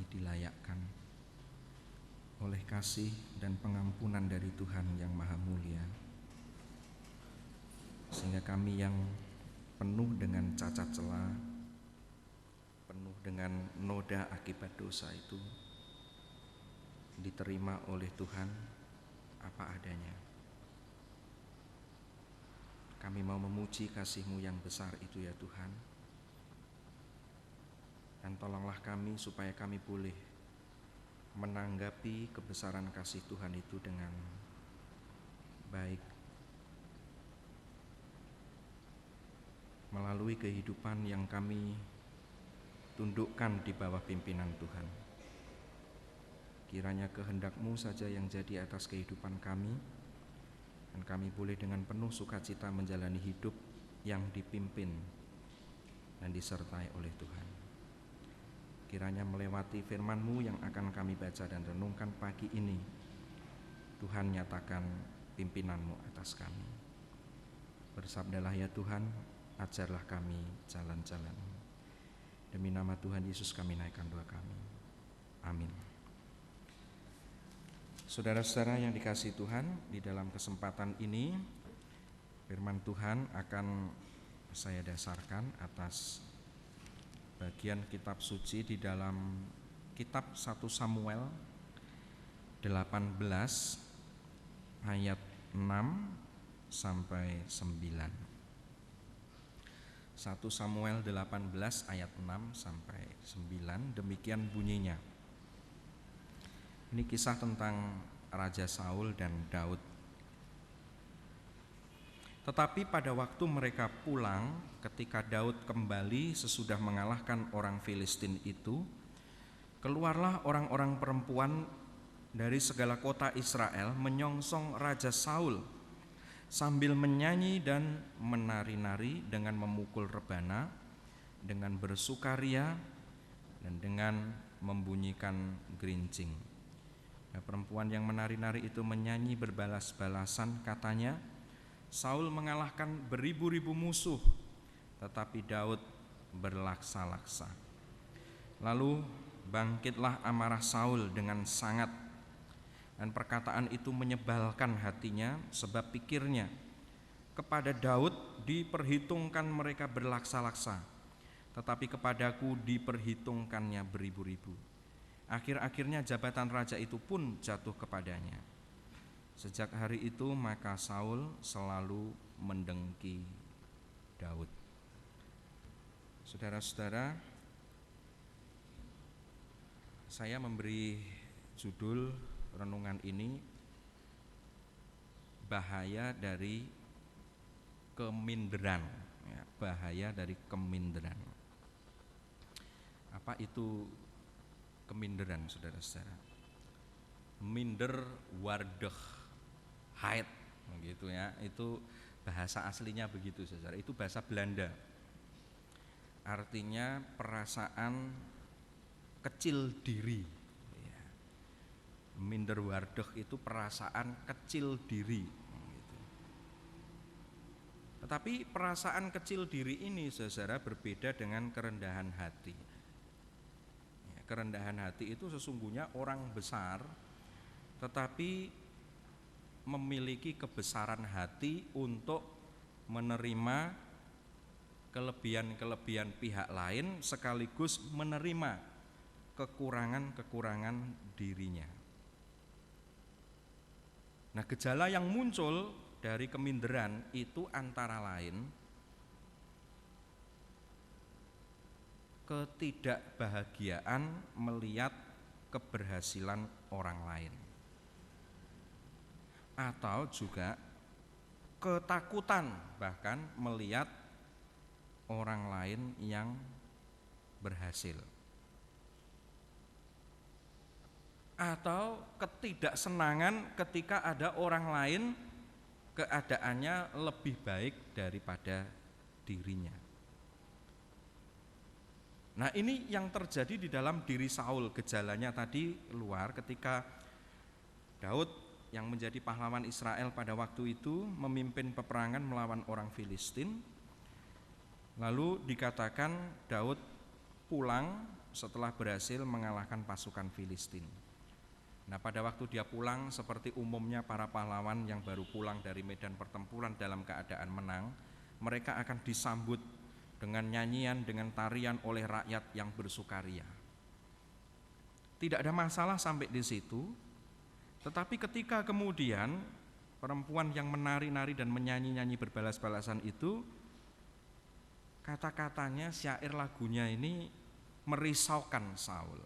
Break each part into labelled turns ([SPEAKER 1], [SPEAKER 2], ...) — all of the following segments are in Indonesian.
[SPEAKER 1] dilayakkan oleh kasih dan pengampunan dari Tuhan yang Maha Mulia, sehingga kami yang penuh dengan cacat celah, penuh dengan noda akibat dosa itu diterima oleh Tuhan apa adanya. Kami mau memuji kasih-Mu yang besar itu ya Tuhan, dan tolonglah kami supaya kami boleh menanggapi kebesaran kasih Tuhan itu dengan baik, melalui kehidupan yang kami tundukkan di bawah pimpinan Tuhan. Kiranya kehendak-Mu saja yang jadi atas kehidupan kami, dan kami boleh dengan penuh sukacita menjalani hidup yang dipimpin dan disertai oleh Tuhan. Kiranya melewati firman-Mu yang akan kami baca dan renungkan pagi ini, Tuhan nyatakan pimpinan-Mu atas kami. Bersabdalah ya Tuhan, ajarlah kami jalan-jalan-Mu. Demi nama Tuhan Yesus kami naikkan doa kami. Amin. Saudara-saudara yang dikasihi Tuhan, di dalam kesempatan ini firman Tuhan akan saya dasarkan atas bagian kitab suci di dalam kitab 1 Samuel 18 ayat 6 sampai 9. 1 Samuel 18 ayat 6 sampai 9, demikian bunyinya. Ini kisah tentang Raja Saul dan Daud. Tetapi pada waktu mereka pulang, ketika Daud kembali sesudah mengalahkan orang Filistin itu, keluarlah orang-orang perempuan dari segala kota Israel menyongsong Raja Saul sambil menyanyi dan menari-nari dengan memukul rebana, dengan bersukaria, dan dengan membunyikan gerincing. Nah, perempuan yang menari-nari itu menyanyi berbalas-balasan, katanya, Saul mengalahkan beribu-ribu musuh, tetapi Daud berlaksa-laksa. Lalu bangkitlah amarah Saul dengan sangat, dan perkataan itu menyebalkan hatinya, sebab pikirnya, kepada Daud diperhitungkan mereka berlaksa-laksa, tetapi kepadaku diperhitungkannya beribu-ribu. Akhir-akhirnya jabatan raja itu pun jatuh kepadanya. Sejak hari itu maka Saul selalu mendengki Daud. Saudara-saudara, saya memberi judul renungan ini bahaya dari keminderan, ya, bahaya dari keminderan. Apa itu keminderan, saudara-saudara? Minder wardeg haid, begitu ya. Itu bahasa aslinya begitu, saudara. Itu bahasa Belanda. Artinya perasaan kecil diri. Ya. Minder wardeg itu perasaan kecil diri. Gitu. Tetapi perasaan kecil diri ini, saudara, berbeda dengan kerendahan hati. Kerendahan hati itu sesungguhnya orang besar, tetapi memiliki kebesaran hati untuk menerima kelebihan-kelebihan pihak lain, sekaligus menerima kekurangan-kekurangan dirinya. Nah, gejala yang muncul dari keminderan itu antara lain ketidakbahagiaan melihat keberhasilan orang lain, atau juga ketakutan bahkan melihat orang lain yang berhasil, atau ketidaksenangan ketika ada orang lain keadaannya lebih baik daripada dirinya. Nah, ini yang terjadi di dalam diri Saul. Gejalanya tadi luar ketika Daud yang menjadi pahlawan Israel pada waktu itu memimpin peperangan melawan orang Filistin. Lalu dikatakan Daud pulang setelah berhasil mengalahkan pasukan Filistin. Nah, pada waktu dia pulang, seperti umumnya para pahlawan yang baru pulang dari medan pertempuran dalam keadaan menang, mereka akan disambut dengan nyanyian, dengan tarian oleh rakyat yang bersukaria. Tidak ada masalah sampai di situ, tetapi ketika kemudian perempuan yang menari-nari dan menyanyi-nyanyi berbalas-balasan itu, kata-katanya, syair lagunya ini merisaukan Saul.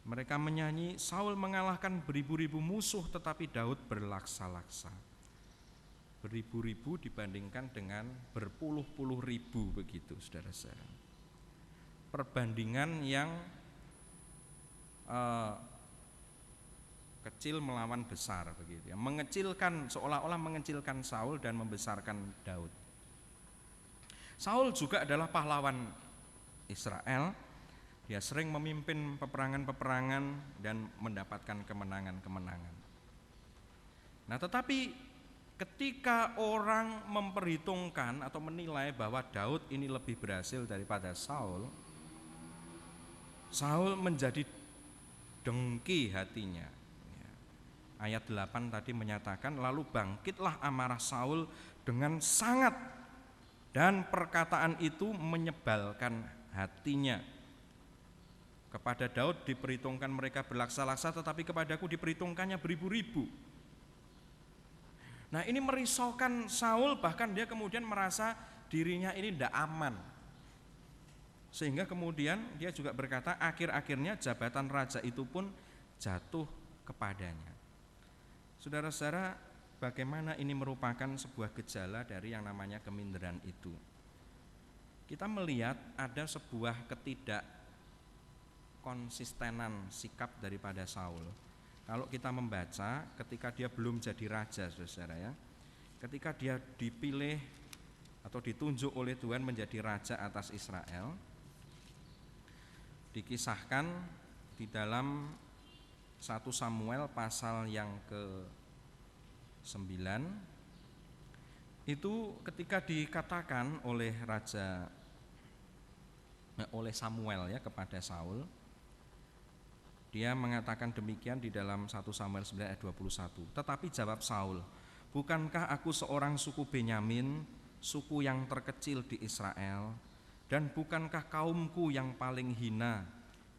[SPEAKER 1] Mereka menyanyi, Saul mengalahkan beribu-ribu musuh tetapi Daud berlaksa-laksa. Beribu-ribu dibandingkan dengan berpuluh-puluh ribu begitu, saudara-saudara. Perbandingan yang kecil melawan besar begitu ya. Mengecilkan, seolah-olah mengecilkan Saul dan membesarkan Daud. Saul juga adalah pahlawan Israel. Dia sering memimpin peperangan-peperangan dan mendapatkan kemenangan-kemenangan. Nah, tetapi ketika orang memperhitungkan atau menilai bahwa Daud ini lebih berhasil daripada Saul, Saul menjadi dengki hatinya. Ayat 8 tadi menyatakan, lalu bangkitlah amarah Saul dengan sangat, dan perkataan itu menyebalkan hatinya. Kepada Daud diperhitungkan mereka berlaksa-laksa, tetapi kepadaku diperhitungkannya beribu-ribu. Nah, ini merisaukan Saul, bahkan dia kemudian merasa dirinya ini tidak aman. Sehingga kemudian dia juga berkata, akhir-akhirnya jabatan raja itu pun jatuh kepadanya. Saudara-saudara, bagaimana ini merupakan sebuah gejala dari yang namanya keminderan itu. Kita melihat ada sebuah konsistenan sikap daripada Saul. Kalau kita membaca ketika dia belum jadi raja, saudara ya, ketika dia dipilih atau ditunjuk oleh Tuhan menjadi raja atas Israel, dikisahkan di dalam 1 Samuel pasal yang ke-9 itu ketika dikatakan oleh Samuel ya kepada Saul, dia mengatakan demikian di dalam 1 Samuel 9 ayat 21. Tetapi jawab Saul, bukankah aku seorang suku Benyamin, suku yang terkecil di Israel, dan bukankah kaumku yang paling hina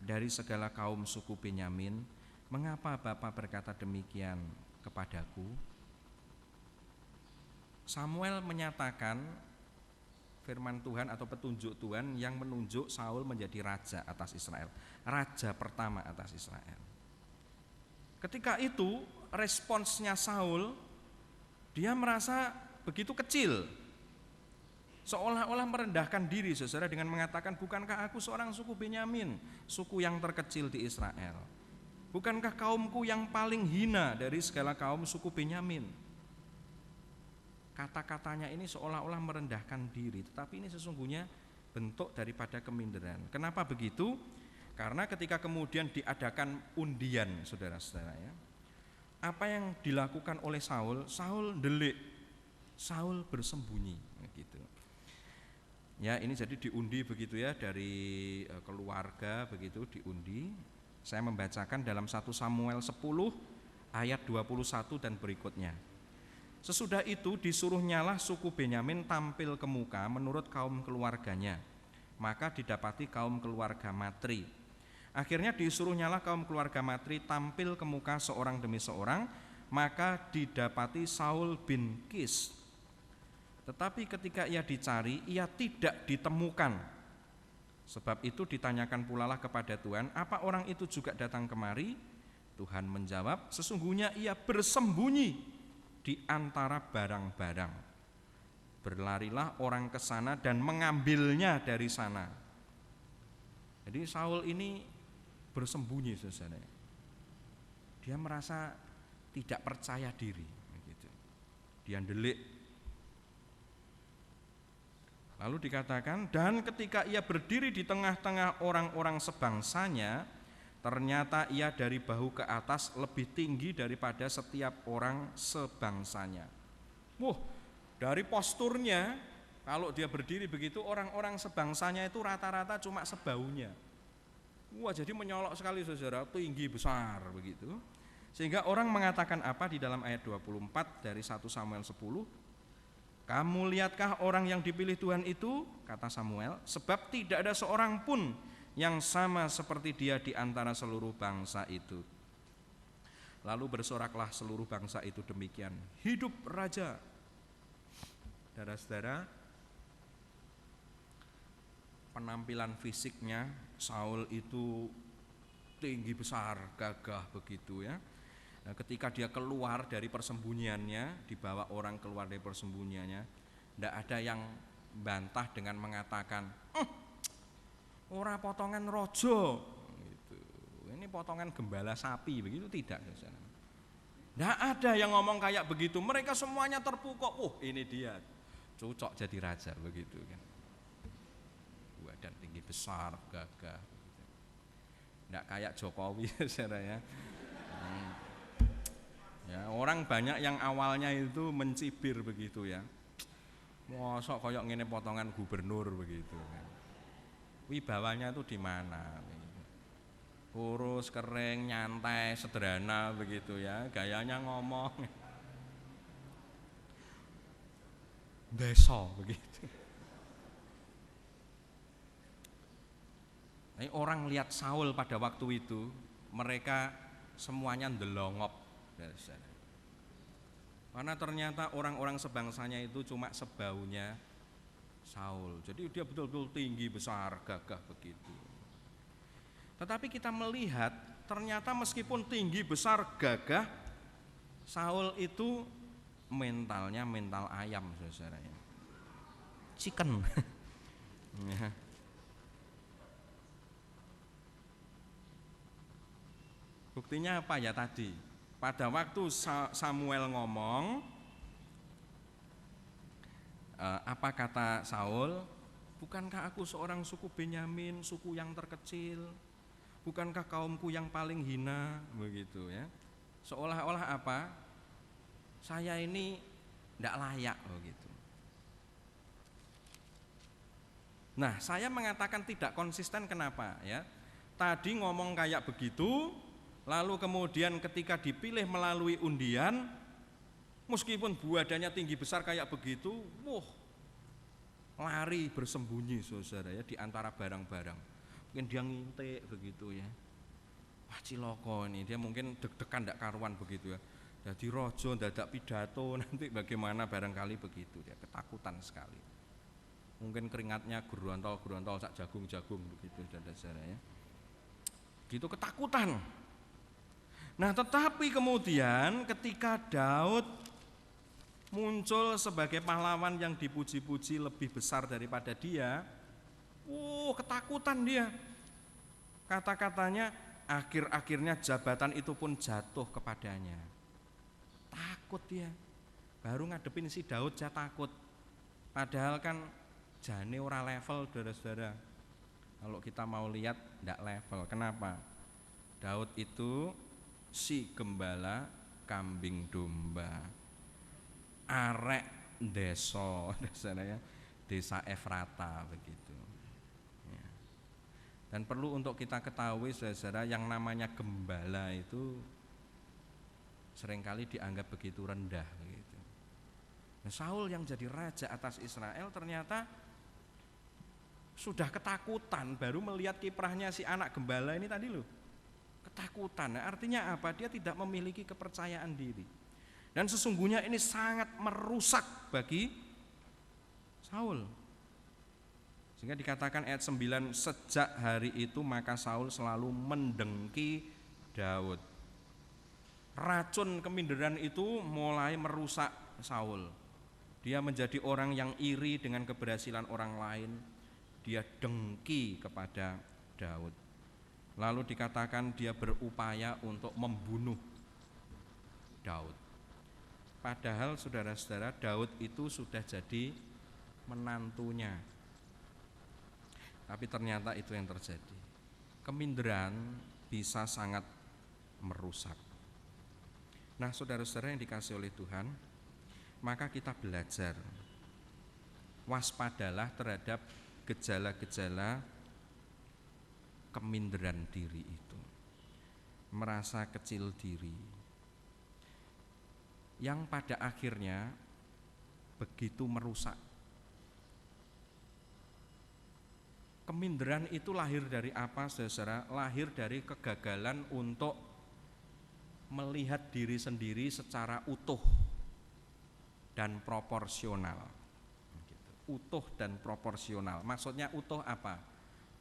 [SPEAKER 1] dari segala kaum suku Benyamin? Mengapa Bapa berkata demikian kepadaku? Samuel menyatakan firman Tuhan atau petunjuk Tuhan yang menunjuk Saul menjadi raja atas Israel, raja pertama atas Israel. Ketika itu responsnya Saul, dia merasa begitu kecil, seolah-olah merendahkan diri, saudara, dengan mengatakan, bukankah aku seorang suku Benyamin, suku yang terkecil di Israel? Bukankah kaumku yang paling hina dari segala kaum suku Benyamin? Kata-katanya ini seolah-olah merendahkan diri, tetapi ini sesungguhnya bentuk daripada keminderan. Kenapa begitu? Karena ketika kemudian diadakan undian, saudara-saudara ya, apa yang dilakukan oleh Saul? Saul delik, Saul bersembunyi, gitu. Ya, ini jadi diundi begitu ya, dari keluarga begitu diundi. Saya membacakan dalam 1 Samuel 10 ayat 21 dan berikutnya. Sesudah itu disuruhnyalah suku Benyamin tampil ke muka menurut kaum keluarganya, maka didapati kaum keluarga Matri. Akhirnya disuruhnyalah kaum keluarga Matri tampil ke muka seorang demi seorang, maka didapati Saul bin Kis. Tetapi ketika ia dicari, ia tidak ditemukan. Sebab itu ditanyakan pulalah kepada Tuhan, apa orang itu juga datang kemari? Tuhan menjawab, sesungguhnya ia bersembunyi di antara barang-barang. Berlarilah orang ke sana dan mengambilnya dari sana. Jadi Saul ini bersembunyi, saudara. Dia merasa tidak percaya diri, gitu. Dia delik. Lalu dikatakan, dan ketika ia berdiri di tengah-tengah orang-orang sebangsanya, ternyata ia dari bahu ke atas lebih tinggi daripada setiap orang sebangsanya. Dari posturnya, kalau dia berdiri begitu, orang-orang sebangsanya itu rata-rata cuma sebaunya. Wah, jadi menyolok sekali saudara, tinggi besar begitu. Sehingga orang mengatakan apa di dalam ayat 24 dari 1 Samuel 10? Kamu lihatkah orang yang dipilih Tuhan itu, kata Samuel, sebab tidak ada seorang pun yang sama seperti dia di antara seluruh bangsa itu. Lalu bersoraklah seluruh bangsa itu demikian, hidup raja. Saudara-saudara, penampilan fisiknya Saul itu tinggi besar, gagah begitu ya. Nah, ketika dia keluar dari persembunyiannya, dibawa orang keluar dari persembunyiannya, tidak ada yang bantah dengan mengatakan, ora potongan rojo, gitu. Ini potongan gembala sapi, begitu tidak. Tidak ada yang ngomong kayak begitu. Mereka semuanya terpukau. Ini dia, cocok jadi raja begitu kan. Dan tinggi besar, gagah. Tidak kayak Jokowi, saudara ya. Ya, orang banyak yang awalnya itu mencibir begitu ya. Mosok koyok ngene potongan gubernur begitu kan. Wibawanya itu di mana? Kurus, kering, nyantai, sederhana begitu ya. Gayanya ngomong desa begitu. Nah, orang lihat Saul pada waktu itu, mereka semuanya ndelongop. Karena ternyata orang-orang sebangsanya itu cuma sebaunya Saul. Jadi dia betul-betul tinggi, besar, gagah begitu. Tetapi kita melihat ternyata meskipun tinggi, besar, gagah, Saul itu mentalnya mental ayam, saudara-saudara. Chicken. Buktinya apa ya tadi? Pada waktu Samuel ngomong, apa kata Saul? Bukankah aku seorang suku Benyamin, suku yang terkecil? Bukankah kaumku yang paling hina? Begitu ya. Seolah-olah apa? Saya ini tidak layak begitu. Nah, saya mengatakan tidak konsisten kenapa ya? Tadi ngomong kayak begitu, lalu kemudian ketika dipilih melalui undian, meskipun badannya tinggi besar kayak begitu, lari bersembunyi saudara ya di antara barang-barang. Mungkin dia ngintik begitu ya. Wah, ciloko ini, dia mungkin deg-degan tidak karuan begitu ya. Jadi rojo, dadak pidato, nanti bagaimana barangkali begitu, dia ketakutan sekali. Mungkin keringatnya gerontol sak jagung-jagung begitu saudara ya. Gitu ketakutan. Nah, tetapi kemudian ketika Daud muncul sebagai pahlawan yang dipuji-puji lebih besar daripada dia, ketakutan dia. Kata-katanya, akhir-akhirnya jabatan itu pun jatuh kepadanya. Takut dia. Baru ngadepin si Daud aja takut. Padahal kan jane ora level, saudara-saudara. Kalau kita mau lihat enggak level. Kenapa? Daud itu si gembala kambing domba, arek desa ya, desa Efrata begitu ya. Dan perlu untuk kita ketahui saudara, yang namanya gembala itu seringkali dianggap begitu rendah begitu. Nah, Saul yang jadi raja atas Israel ternyata sudah ketakutan baru melihat kiprahnya si anak gembala ini tadi loh. Ketakutan, nah, artinya apa? Dia tidak memiliki kepercayaan diri. Dan sesungguhnya ini sangat merusak bagi Saul. Sehingga dikatakan ayat 9, sejak hari itu maka Saul selalu mendengki Daud. Racun keminderan itu mulai merusak Saul. Dia menjadi orang yang iri dengan keberhasilan orang lain. Dia dengki kepada Daud. Lalu dikatakan dia berupaya untuk membunuh Daud. Padahal saudara-saudara, Daud itu sudah jadi menantunya. Tapi ternyata itu yang terjadi. Keminderan bisa sangat merusak. Nah, saudara-saudara yang dikasihi oleh Tuhan, maka kita belajar waspadalah terhadap gejala-gejala keminderan diri itu, merasa kecil diri, yang pada akhirnya begitu merusak. Keminderan itu lahir dari apa, saudara? Lahir dari kegagalan untuk melihat diri sendiri secara utuh dan proporsional. Utuh dan proporsional. Maksudnya utuh apa?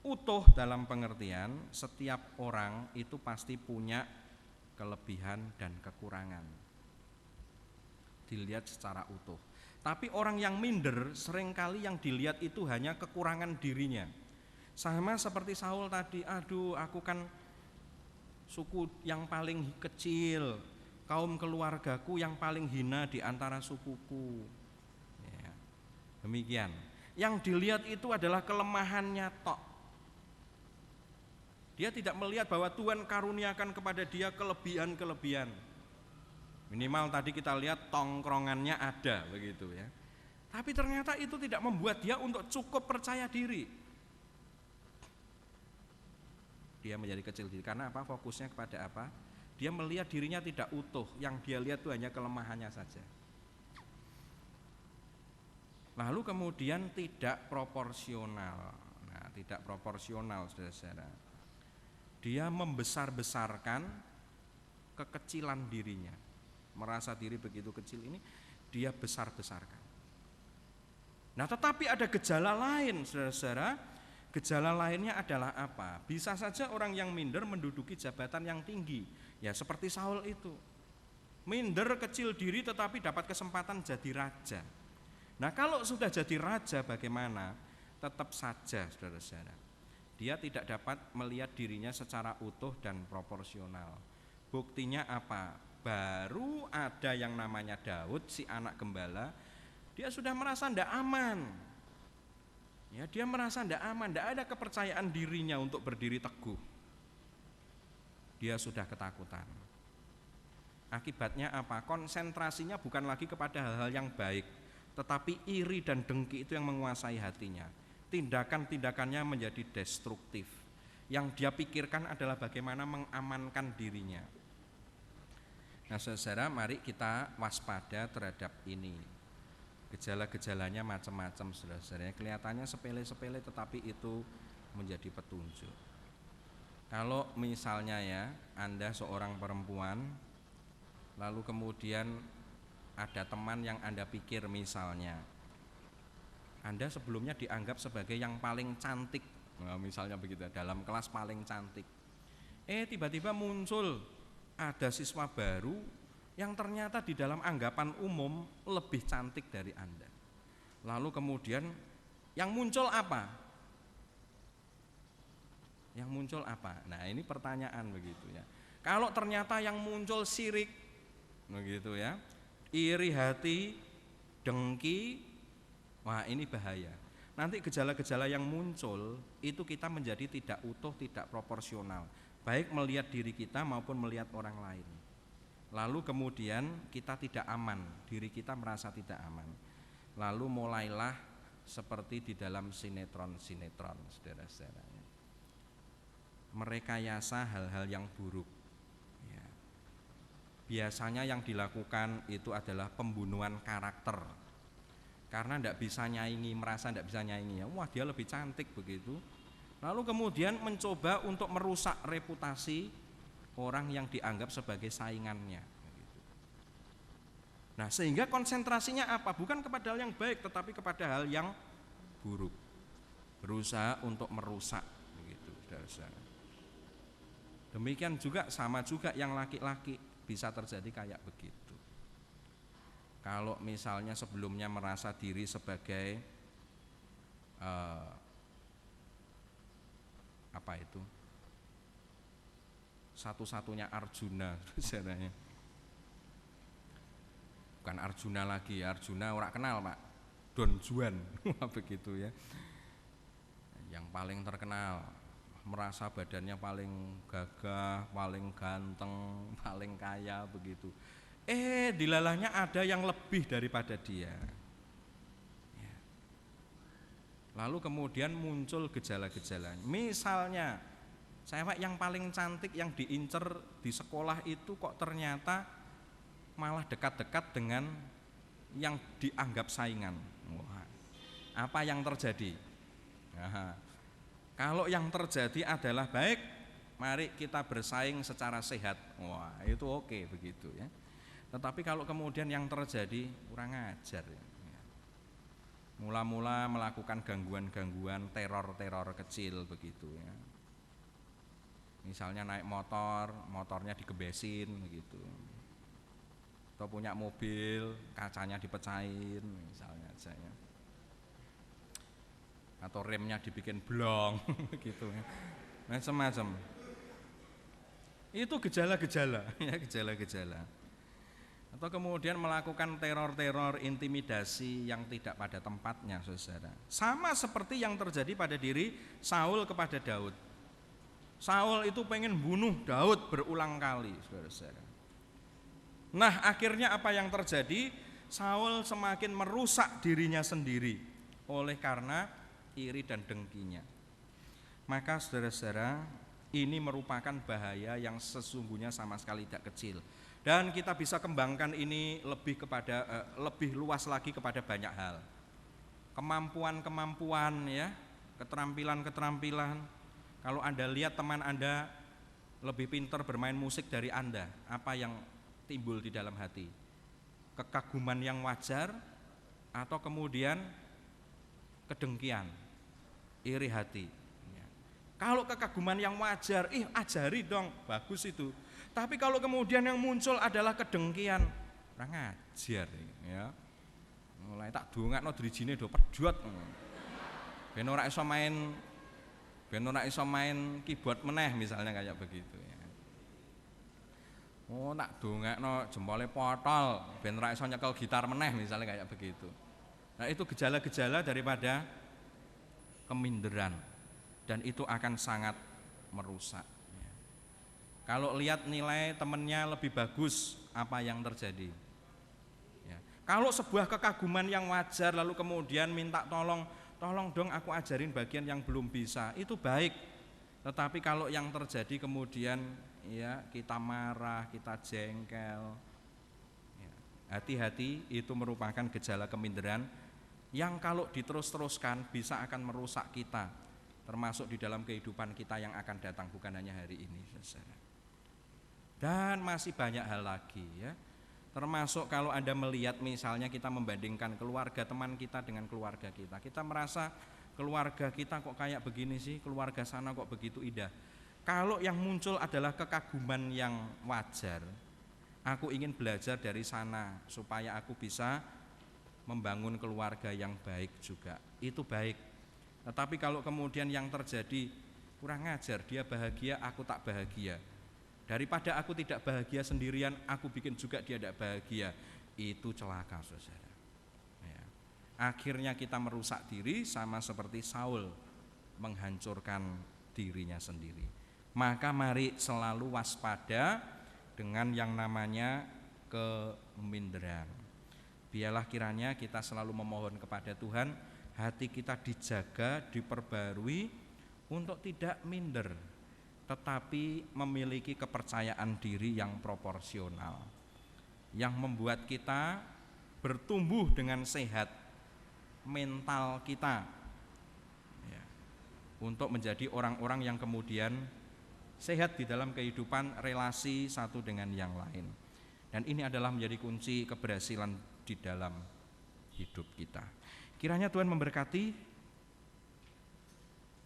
[SPEAKER 1] Utuh dalam pengertian setiap orang itu pasti punya kelebihan dan kekurangan. Dilihat secara utuh. Tapi orang yang minder seringkali yang dilihat itu hanya kekurangan dirinya. Sama seperti Saul tadi, aduh aku kan suku yang paling kecil, kaum keluargaku yang paling hina di antara sukuku. Ya, demikian. Yang dilihat itu adalah kelemahannya tok. Dia tidak melihat bahwa Tuhan karuniakan kepada dia kelebihan-kelebihan. Minimal tadi kita lihat tongkrongannya ada begitu ya. Tapi ternyata itu tidak membuat dia untuk cukup percaya diri. Dia menjadi kecil diri karena apa? Fokusnya kepada apa? Dia melihat dirinya tidak utuh, yang dia lihat itu hanya kelemahannya saja. Lalu kemudian tidak proporsional. Nah, tidak proporsional, saudara-saudara. Dia membesar-besarkan kekecilan dirinya. Merasa diri begitu kecil ini, dia besar-besarkan. Nah, tetapi ada gejala lain, saudara-saudara. Gejala lainnya adalah apa? Bisa saja orang yang minder menduduki jabatan yang tinggi. Ya seperti Saul itu. Minder, kecil diri tetapi dapat kesempatan jadi raja. Nah kalau sudah jadi raja bagaimana? Tetap saja saudara-saudara, dia tidak dapat melihat dirinya secara utuh dan proporsional. Buktinya apa? Baru ada yang namanya Daud, si anak gembala, dia sudah merasa tidak aman. Ya, dia merasa tidak aman, tidak ada kepercayaan dirinya untuk berdiri teguh. Dia sudah ketakutan. Akibatnya apa? Konsentrasinya bukan lagi kepada hal-hal yang baik, tetapi iri dan dengki itu yang menguasai hatinya. Tindakan-tindakannya menjadi destruktif. Yang dia pikirkan adalah bagaimana mengamankan dirinya. Nah, saudara, mari kita waspada terhadap ini. Gejala-gejalanya macam-macam, saudara-saudara. Kelihatannya sepele-sepele tetapi itu menjadi petunjuk. Kalau misalnya ya, Anda seorang perempuan, lalu kemudian ada teman yang Anda pikir misalnya Anda sebelumnya dianggap sebagai yang paling cantik, nah, misalnya begitu, dalam kelas paling cantik. Tiba-tiba muncul ada siswa baru yang ternyata di dalam anggapan umum lebih cantik dari Anda. Lalu kemudian yang muncul apa? Yang muncul apa? Nah, ini pertanyaan begitu ya. Kalau ternyata yang muncul sirik, begitu ya, iri hati, dengki, wah ini bahaya. Nanti gejala-gejala yang muncul itu kita menjadi tidak utuh, tidak proporsional, baik melihat diri kita maupun melihat orang lain. Lalu kemudian kita tidak aman, diri kita merasa tidak aman. Lalu mulailah seperti di dalam sinetron-sinetron, saudara-saudara. Merekayasa hal-hal yang buruk. Ya. Biasanya yang dilakukan itu adalah pembunuhan karakter. Karena tidak bisa nyaingi, merasa tidak bisa nyaingi, ya, wah dia lebih cantik begitu. Lalu kemudian mencoba untuk merusak reputasi orang yang dianggap sebagai saingannya. Nah, sehingga konsentrasinya apa? Bukan kepada hal yang baik, tetapi kepada hal yang buruk. Berusaha untuk merusak, begitu, saudara-saudara. Demikian juga sama juga yang laki-laki bisa terjadi kayak begitu. Kalau misalnya sebelumnya merasa diri sebagai apa itu? Satu-satunya Arjuna, sebenarnya. Bukan Arjuna lagi, Arjuna orang kenal Pak, Don Juan, begitu ya. Yang paling terkenal, merasa badannya paling gagah, paling ganteng, paling kaya begitu. Dilalahnya ada yang lebih daripada dia. Lalu kemudian muncul gejala-gejala. Misalnya Cewek yang paling cantik yang diincer di sekolah itu kok ternyata malah dekat-dekat dengan yang dianggap saingan. Wah, apa yang terjadi? Nah, kalau yang terjadi adalah baik, mari kita bersaing secara sehat. Wah, itu oke begitu ya. Tetapi kalau kemudian yang terjadi kurang ajar ya. Mula-mula melakukan gangguan-gangguan, teror-teror kecil begitu ya. Misalnya naik motor, motornya digebesin begitu. Atau punya mobil, kacanya dipecahin misalnya aja ya. Atau remnya dibikin blong gitu ya. Macam-macam. Itu gejala-gejala ya, gejala-gejala. Atau kemudian melakukan teror-teror, intimidasi yang tidak pada tempatnya, saudara. Sama seperti yang terjadi pada diri Saul kepada Daud. Saul itu pengen bunuh Daud berulang kali, saudara-saudara. Nah, akhirnya apa yang terjadi? Saul semakin merusak dirinya sendiri oleh karena iri dan dengkinya. Maka saudara-saudara, ini merupakan bahaya yang sesungguhnya sama sekali tidak kecil. Dan kita bisa kembangkan ini lebih luas lagi kepada banyak hal. Kemampuan-kemampuan ya, keterampilan-keterampilan. Kalau Anda lihat teman Anda lebih pintar bermain musik dari Anda, apa yang timbul di dalam hati? Kekaguman yang wajar atau kemudian kedengkian, iri hati. Kalau kekaguman yang wajar, ajari dong, bagus itu. Tapi kalau kemudian yang muncul adalah kedengkian, kurang ajar ya. Mulai tak dongakno drijine do pedhot. Ben ora iso main keyboard meneh misalnya kayak begitu ya. Oh, tak dongakno jempole potol ben ora iso nyekel gitar meneh misalnya kayak begitu. Nah, itu gejala-gejala daripada keminderan. Dan itu akan sangat merusak. Kalau lihat nilai temennya lebih bagus, apa yang terjadi? Ya. Kalau sebuah kekaguman yang wajar lalu kemudian minta tolong dong aku ajarin bagian yang belum bisa, itu baik. Tetapi kalau yang terjadi kemudian ya kita marah, kita jengkel, ya, hati-hati, itu merupakan gejala keminderan yang kalau diterus-teruskan bisa akan merusak kita, termasuk di dalam kehidupan kita yang akan datang, bukan hanya hari ini saudara. Dan masih banyak hal lagi ya. Termasuk kalau Anda melihat misalnya kita membandingkan keluarga teman kita dengan keluarga kita. Kita merasa keluarga kita kok kayak begini sih, keluarga sana kok begitu indah. Kalau yang muncul adalah kekaguman yang wajar, aku ingin belajar dari sana supaya aku bisa membangun keluarga yang baik juga. Itu baik. Tetapi kalau kemudian yang terjadi kurang ajar, dia bahagia, aku tak bahagia. Daripada aku tidak bahagia sendirian, aku bikin juga dia tidak bahagia. Itu celaka, saudara. Ya. Akhirnya kita merusak diri sama seperti Saul menghancurkan dirinya sendiri. Maka mari selalu waspada dengan yang namanya keminderan. Biarlah kiranya kita selalu memohon kepada Tuhan, hati kita dijaga, diperbarui untuk tidak minder, tetapi memiliki kepercayaan diri yang proporsional, yang membuat kita bertumbuh dengan sehat mental kita ya, untuk menjadi orang-orang yang kemudian sehat di dalam kehidupan relasi satu dengan yang lain. Dan ini adalah menjadi kunci keberhasilan di dalam hidup kita. Kiranya Tuhan memberkati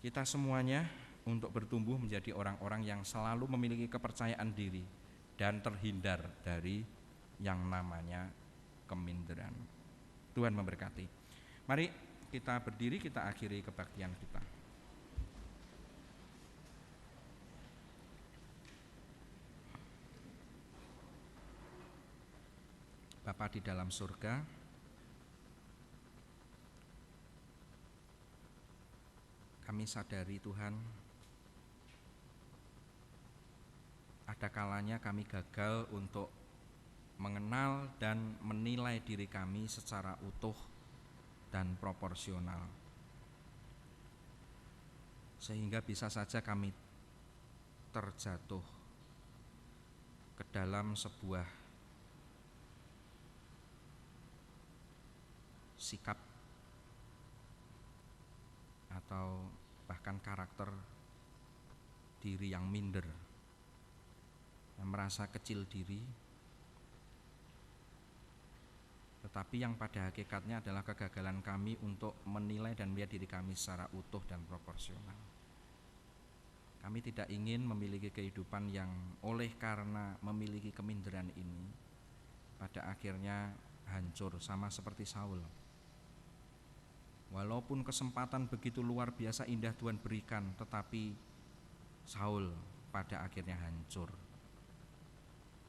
[SPEAKER 1] kita semuanya untuk bertumbuh menjadi orang-orang yang selalu memiliki kepercayaan diri dan terhindar dari yang namanya keminderan. Tuhan memberkati. Mari kita berdiri, kita akhiri kebaktian kita. Bapa di dalam surga, kami sadari Tuhan, ada kalanya kami gagal untuk mengenal dan menilai diri kami secara utuh dan proporsional. Sehingga bisa saja kami terjatuh ke dalam sebuah sikap atau bahkan karakter diri yang minder, yang merasa kecil diri, tetapi yang pada hakikatnya adalah kegagalan kami untuk menilai dan melihat diri kami secara utuh dan proporsional. Kami tidak ingin memiliki kehidupan yang oleh karena memiliki keminderan ini pada akhirnya hancur, sama seperti Saul. Walaupun kesempatan begitu luar biasa indah Tuhan berikan, tetapi Saul pada akhirnya hancur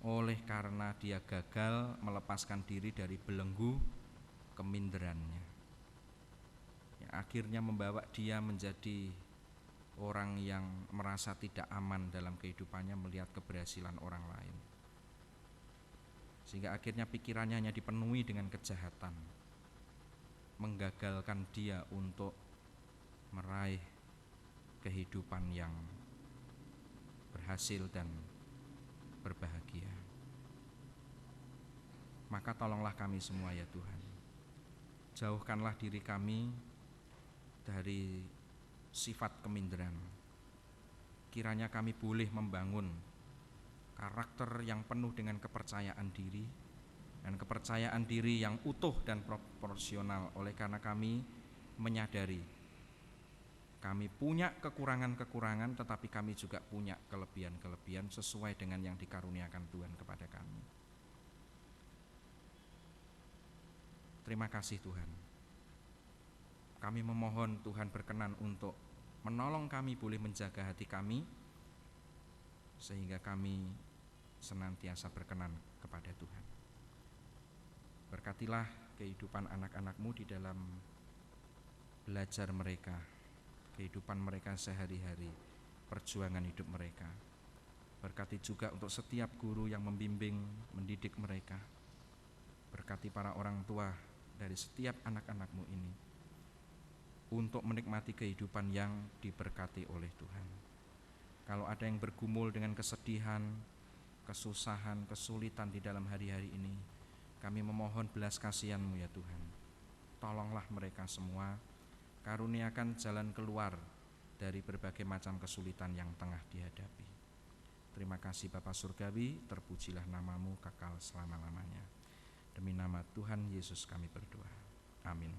[SPEAKER 1] oleh karena dia gagal melepaskan diri dari belenggu keminderannya, yang akhirnya membawa dia menjadi orang yang merasa tidak aman dalam kehidupannya melihat keberhasilan orang lain, sehingga akhirnya pikirannya hanya dipenuhi dengan kejahatan, menggagalkan dia untuk meraih kehidupan yang berhasil dan berbahagia. Maka tolonglah kami semua ya Tuhan, jauhkanlah diri kami dari sifat keminderan. Kiranya kami boleh membangun karakter yang penuh dengan kepercayaan diri, dan kepercayaan diri yang utuh dan proporsional, oleh karena kami menyadari kami punya kekurangan-kekurangan, tetapi kami juga punya kelebihan-kelebihan sesuai dengan yang dikaruniakan Tuhan kepada kami. Terima kasih Tuhan. Kami memohon Tuhan berkenan untuk menolong kami boleh menjaga hati kami, sehingga kami senantiasa berkenan kepada Tuhan. Berkatilah kehidupan anak-anak-Mu di dalam belajar mereka, kehidupan mereka sehari-hari, perjuangan hidup mereka. Berkati juga untuk setiap guru yang membimbing, mendidik mereka. Berkati para orang tua dari setiap anak-anak-Mu ini untuk menikmati kehidupan yang diberkati oleh Tuhan. Kalau ada yang bergumul dengan kesedihan, kesusahan, kesulitan di dalam hari-hari ini, kami memohon belas kasihan-Mu ya Tuhan. Tolonglah mereka semua, karuniakan jalan keluar dari berbagai macam kesulitan yang tengah dihadapi. Terima kasih Bapa Surgawi, terpujilah nama-Mu kekal selama-lamanya. Demi nama Tuhan Yesus kami berdoa. Amin.